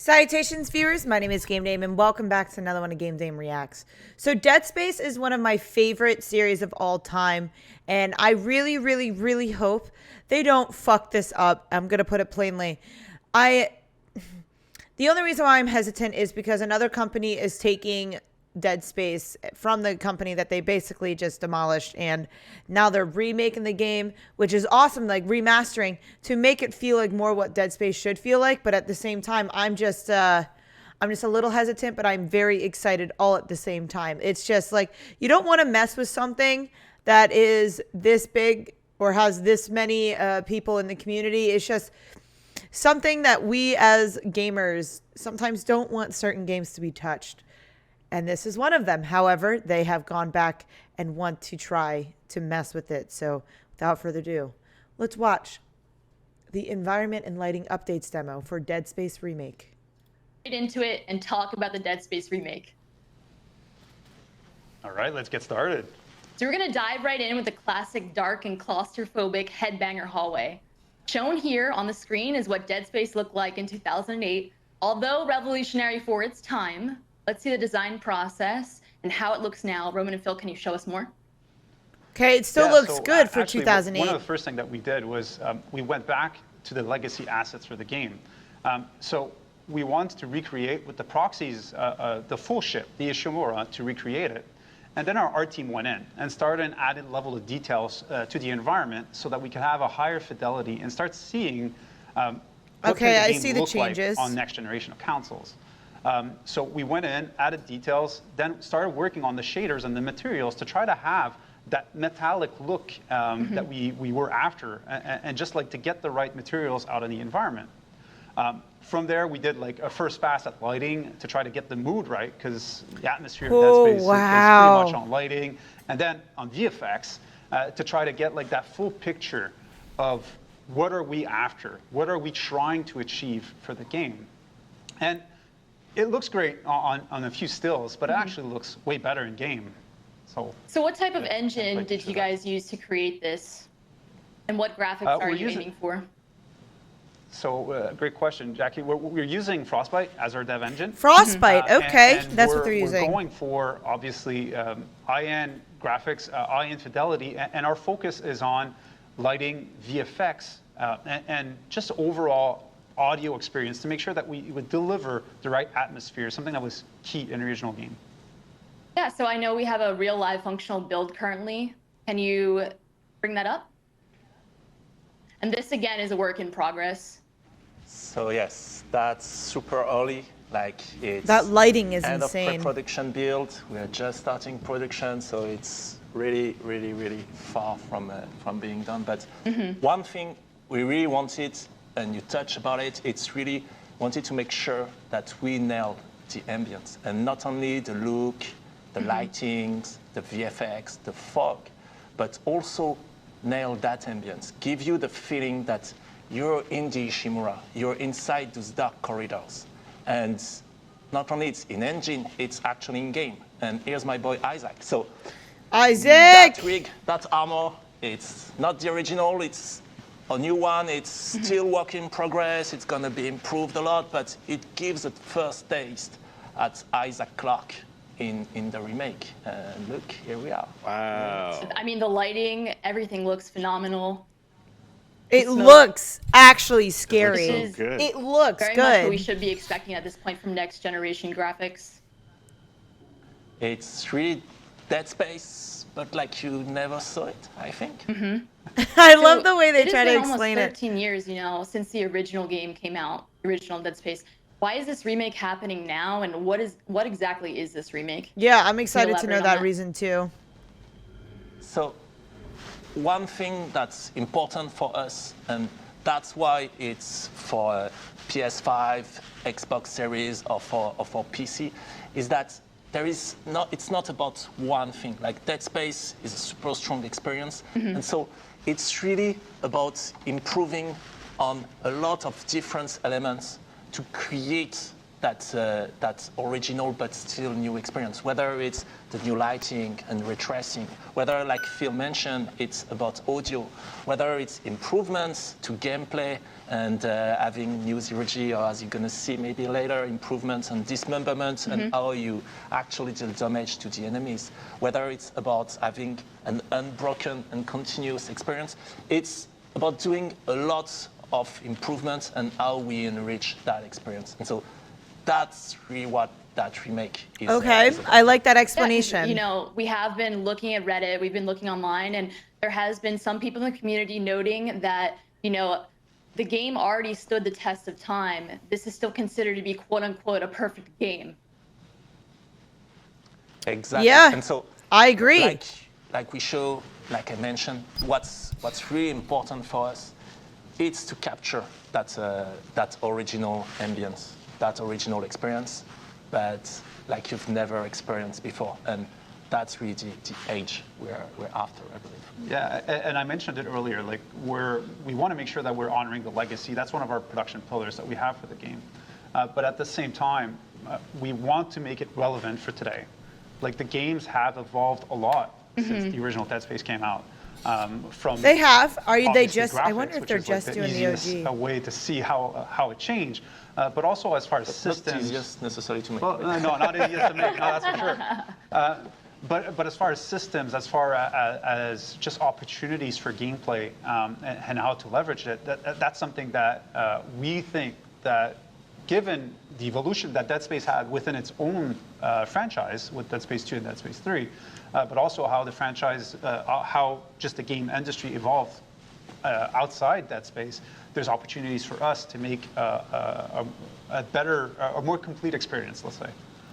Salutations, viewers. My name is GameDame, and welcome back to another one of GameDame Reacts. So Dead Space is one of my favorite series of all time, and I really hope they don't fuck this up. I'm going to put it plainly. The only reason why I'm hesitant is because another company is taking Dead Space from the company that they basically just demolished, and now they're remaking the game, which is awesome, like remastering to make it feel like more what Dead Space should feel like. But at the same time, I'm just a little hesitant, but I'm very excited all at the same time. It's just like, you don't want to mess with something that is this big or has this many people in the community. It's just something that we as gamers sometimes don't want certain games to be touched. And this is one of them. However, they have gone back and want to try to mess with it. So without further ado, let's watch the environment and lighting updates demo for Dead Space Remake. Get into it and talk about the Dead Space Remake. All right, let's get started. So we're gonna dive right in with the classic dark and claustrophobic headbanger hallway. Shown here on the screen is what Dead Space looked like in 2008. Although revolutionary for its time, let's see the design process and how it looks now. Roman and Phil, can you show us more? Okay, it still looks good for actually, 2008. One of the first things that we did was we went back to the legacy assets for the game. So we wanted to recreate with the proxies, the full ship, the Ishimura, to recreate it. And then our art team went in and started an added level of details to the environment so that we could have a higher fidelity and start seeing what okay, the I game see the look changes like on next generation of consoles. So we went in, added details, then started working on the shaders and the materials to try to have that metallic look that we were after, and just like to get the right materials out of the environment. From there, we did like a first pass at lighting to try to get the mood right, because the atmosphere of Dead Space is pretty much on lighting. And then on VFX, to try to get like that full picture of what are we after? What are we trying to achieve for the game? And it looks great on a few stills, but it actually looks way better in game. So what type of engine did you guys use to create this? And what graphics are you aiming for? So great question, Jackie. We're using Frostbite as our dev engine. Frostbite, okay. And that's what they're using. We're going for, obviously, high-end graphics, high-end fidelity, and our focus is on lighting, VFX, and just overall audio experience to make sure that we would deliver the right atmosphere, something that was key in the original game. Yeah, so I know we have a real live functional build currently. Can you bring that up? And this again is a work in progress. So yes, that's super early. Like it's that lighting is end insane. Of pre-production build. We are just starting production, so it's really far from being done. But one thing we really wanted, and you touched about it, it's really wanted to make sure that we nailed the ambience, and not only the look, the lightings, the VFX, the fog, but also nail that ambience. Give you the feeling that you're in the Ishimura, you're inside those dark corridors. And not only it's in engine, it's actually in game. And here's my boy Isaac. So Isaac! That rig, that armor, it's not the original, it's a new one. It's still work in progress. It's gonna be improved a lot, but it gives a first taste at Isaac Clarke in the remake. And look, here we are. Wow. I mean, the lighting, everything looks phenomenal. It looks actually scary. It looks so good. It looks very good. much what we should be expecting at this point from next generation graphics. It's really Dead Space, but like you never saw it, I think. I love the way they try to It's been explain it. almost 13 years, you know, since the original game came out, the original Dead Space. Why is this remake happening now, and what exactly is this remake? Yeah, I'm excited to know elaborate on that that? reason too. So one thing that's important for us, and that's why it's for PS5, Xbox Series, or for PC, is that it's not about one thing. Like Dead Space is a super strong experience, and so it's really about improving on a lot of different elements to create that original but still new experience. Whether it's the new lighting and ray tracing, whether, like Phil mentioned, it's about audio, whether it's improvements to gameplay and having new zero-G, or as you're going to see maybe later, improvements on dismemberment and how you actually deal damage to the enemies. Whether it's about having an unbroken and continuous experience, it's about doing a lot of improvements and how we enrich that experience. And so that's really what that remake is. Okay, I like that explanation. You know, we have been looking at Reddit, we've been looking online, and there has been some people in the community noting that, you know, the game already stood the test of time. This is still considered to be quote unquote a perfect game. Exactly. Yeah, and so I agree. Like we show, like I mentioned, what's really important for us, it's to capture that original ambience, that original experience, but like you've never experienced before. And that's really the age we're after, I believe. Yeah, and I mentioned it earlier, like we want to make sure that we're honoring the legacy. That's one of our production pillars that we have for the game. But at the same time, we want to make it relevant for today. Like the games have evolved a lot since the original Dead Space came out. From They have. Are they obviously just? graphics, I wonder if which they're is like just doing the easiest OG. way to see how it changed, but also as far as Systems. Not systems. easiest necessarily to make. Well, no, not easiest to make. No, that's for sure. But as far as systems, as far as just opportunities for gameplay and how to leverage it, that's something that we think that, given the evolution that Dead Space had within its own franchise with Dead Space 2 and Dead Space 3, but also how the franchise, how just the game industry evolved outside Dead Space, there's opportunities for us to make a better, a more complete experience, let's say.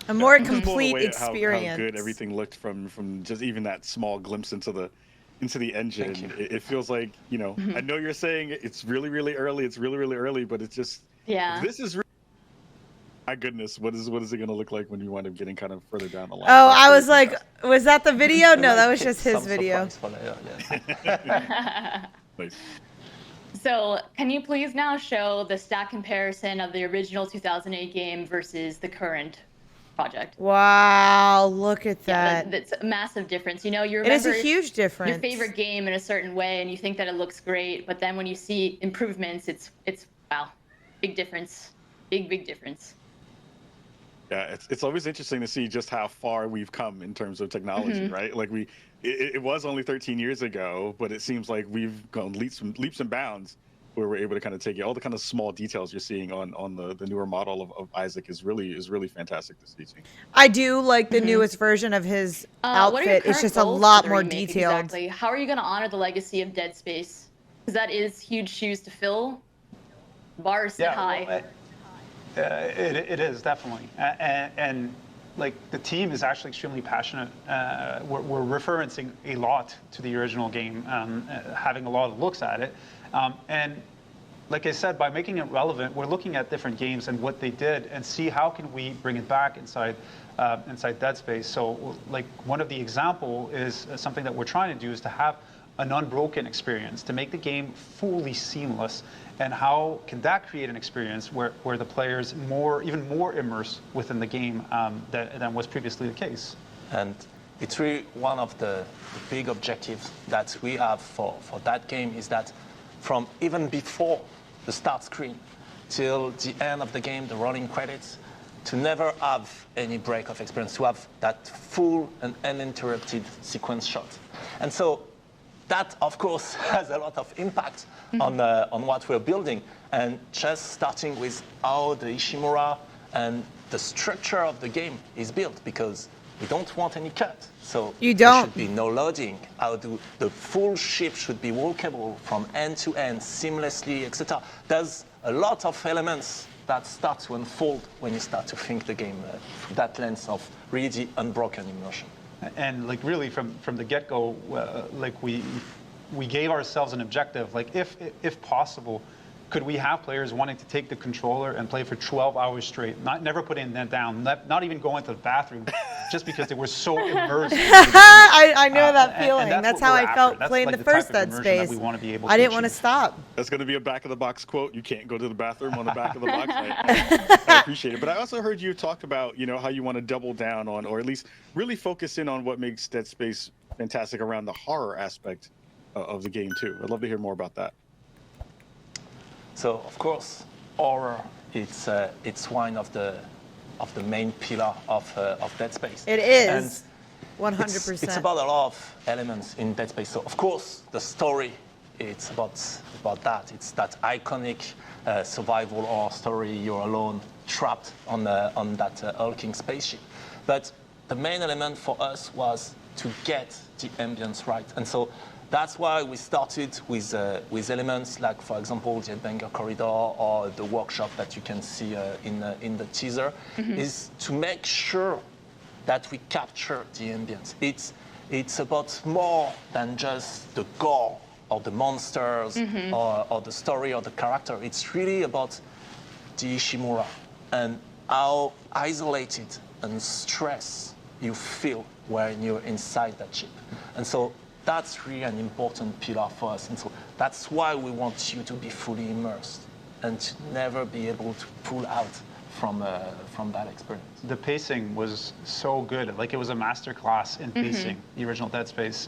A more I'm just blown complete away at experience. How good everything looked from just even that small glimpse into the engine. It feels like, you know, I know you're saying it's really, really early. It's really, really early, but it's just, this is. My goodness, what is it going to look like when you wind up getting kind of further down the line? Oh, I was like, was that the video? No, that was just his Some video. surprise for later, yeah. Nice. So can you please now show the stat comparison of the original 2008 game versus the current project? Wow, look at Yeah, that. that's a massive difference. You know, you It is a remember huge difference. your favorite game in a certain way, and you think that it looks great, but then when you see improvements, it's wow, big difference, big difference. Yeah, it's always interesting to see just how far we've come in terms of technology, right? Like it was only 13 years ago, but it seems like we've gone leaps and bounds where we're able to kind of take all the kind of small details you're seeing on the newer model of Isaac is really fantastic to see. I do like the newest version of his What are your outfit. It's current just a goals lot for the more remake, detailed. Exactly. How are you going to honor the legacy of Dead Space? Because that is huge shoes to fill. Bars set high. Well, it is definitely, and like the team is actually extremely passionate. We're referencing a lot to the original game, having a lot of looks at it, and like I said, by making it relevant, we're looking at different games and what they did, and see how can we bring it back inside Dead Space. So, like one of the example is something that we're trying to do is to have an unbroken experience, to make the game fully seamless. And how can that create an experience where the player's even more immersed within the game than was previously the case? And it's really one of the big objectives that we have for that game is that from even before the start screen till the end of the game, the rolling credits, to never have any break of experience, to have that full and uninterrupted sequence shot. And so that, of course, has a lot of impact on what we're building. And just starting with how the Ishimura and the structure of the game is built, because we don't want any cut. So You there don't. should be no loading. How the full ship should be walkable from end to end, seamlessly, etc. There's a lot of elements that start to unfold when you start to think the game through that lens of really unbroken immersion. And like really from the get-go, like we gave ourselves an objective. Like if possible, could we have players wanting to take the controller and play for 12 hours straight, never putting that down, not even going to the bathroom, just because they were so immersed. I know that And feeling. that's That's what how we're I after. felt That's playing like the the type first of Dead immersion that Space. we want to be able I to didn't want to achieve. stop. That's going to be a back of the box quote. You can't go to the bathroom on the back of the box. I appreciate it. But I also heard you talk about, how you want to double down on, or at least really focus in on what makes Dead Space fantastic around the horror aspect of the game too. I'd love to hear more about that. So of course, horror it's one of the main pillar of Dead Space. It is. 100%. It's about a lot of elements in Dead Space. So of course, the story, it's about that. It's that iconic survival horror story. You're alone, trapped on that hulking spaceship. But the main element for us was to get the ambience right, and so that's why we started with elements like, for example, the Headbanger Corridor or the workshop that you can see in the teaser, is to make sure that we capture the ambience. It's about more than just the gore or the monsters or the story or the character. It's really about the Ishimura and how isolated and stressed you feel when you're inside that ship. And so that's really an important pillar for us. And so that's why we want you to be fully immersed and to never be able to pull out from that experience. The pacing was so good. Like, it was a masterclass in pacing, the original Dead Space,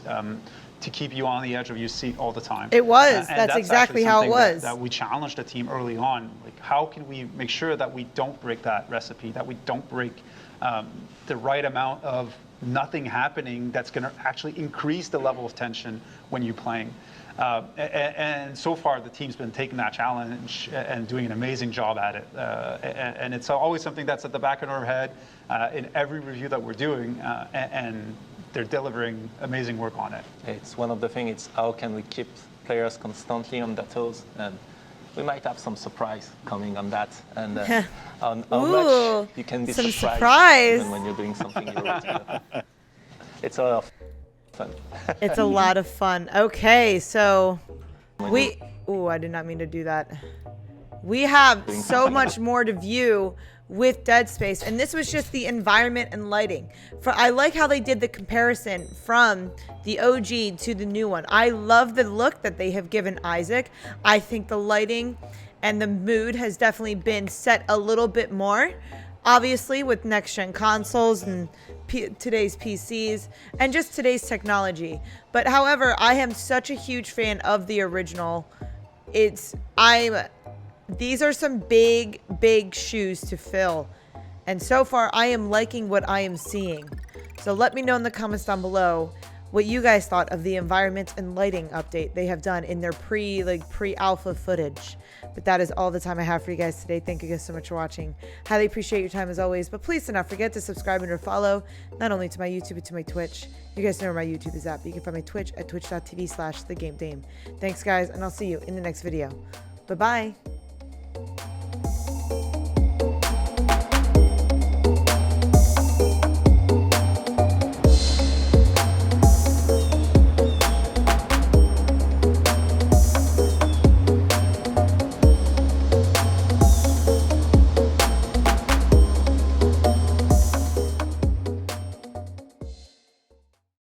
to keep you on the edge of your seat all the time. It was. And That's exactly how it something was. That we challenged the team early on. Like, how can we make sure that we don't break that recipe, that we don't break the right amount of nothing happening that's going to actually increase the level of tension when you're playing. And so far, the team's been taking that challenge and doing an amazing job at it. And it's always something that's at the back of our head in every review that we're doing, and they're delivering amazing work on it. It's one of the things, it's how can we keep players constantly on their toes, and we might have some surprise coming on that, and on how much you can be some surprised surprise. even when you're doing something you wrote together. It's a lot of fun. It's a lot of fun. Okay, so I did not mean to do that. We have so much more to view with Dead Space, and this was just the environment and lighting. I like how they did the comparison from the OG to the new one. I love the look that they have given Isaac. I think the lighting and the mood has definitely been set a little bit more, obviously with next-gen consoles and today's PCs and just today's technology. But however, I am such a huge fan of the original. These are some big shoes to fill. And so far, I am liking what I am seeing. So let me know in the comments down below what you guys thought of the environment and lighting update they have done in their pre-alpha footage. But that is all the time I have for you guys today. Thank you guys so much for watching. Highly appreciate your time as always. But please do not forget to subscribe and or follow, not only to my YouTube, but to my Twitch. You guys know where my YouTube is at, but you can find my Twitch at twitch.tv/thegamedame. Thanks, guys, and I'll see you in the next video. Bye-bye.